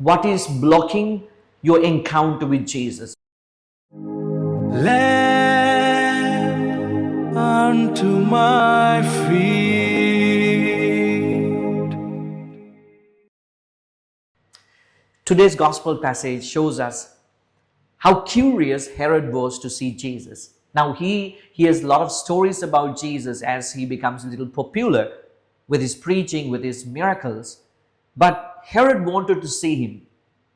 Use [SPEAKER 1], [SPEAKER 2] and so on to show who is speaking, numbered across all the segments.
[SPEAKER 1] What is blocking your encounter with Jesus?
[SPEAKER 2] Lamp unto my feet.
[SPEAKER 1] Today's gospel passage shows us how curious Herod was to see Jesus. Now he hears a lot of stories about Jesus as he becomes a little popular with his preaching, with his miracles. But Herod wanted to see him.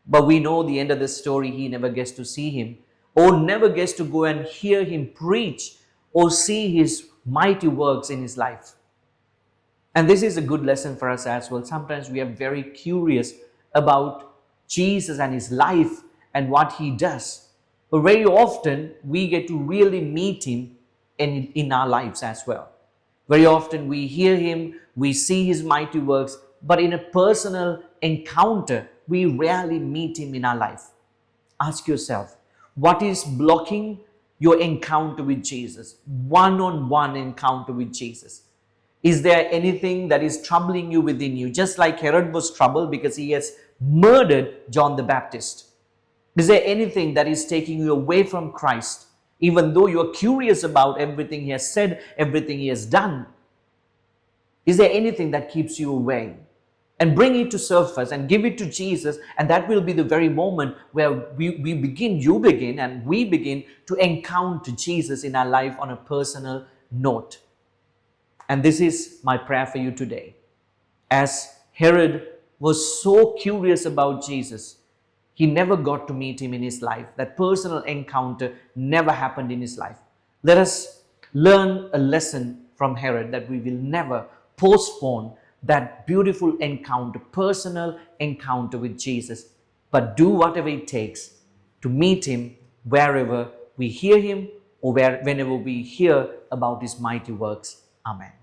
[SPEAKER 1] But we know the end of the story, he never gets to see him or never gets to go and hear him preach or see his mighty works in his life. And this is a good lesson for us as well. Sometimes we are very curious about Jesus and his life and what he does. But very often we get to really meet him in our lives as well. Very often we hear him, we see his mighty works, but in a personal encounter, we rarely meet him in our life. Ask yourself, what is blocking your encounter with Jesus? One-on-one encounter with Jesus. Is there anything that is troubling you within you? Just like Herod was troubled because he has murdered John the Baptist. Is there anything that is taking you away from Christ? Even though you are curious about everything he has said, everything he has done. Is there anything that keeps you away? And bring it to surface and give it to Jesus, and that will be the very moment where we begin and we begin to encounter Jesus in our life on a personal note. And this is my prayer for you today. As Herod was so curious about Jesus, he never got to meet him in his life. That personal encounter never happened in his life. Let us learn a lesson from Herod that we will never postpone that beautiful encounter, personal encounter with Jesus, but do whatever it takes to meet him wherever we hear him or whenever we hear about his mighty works. Amen.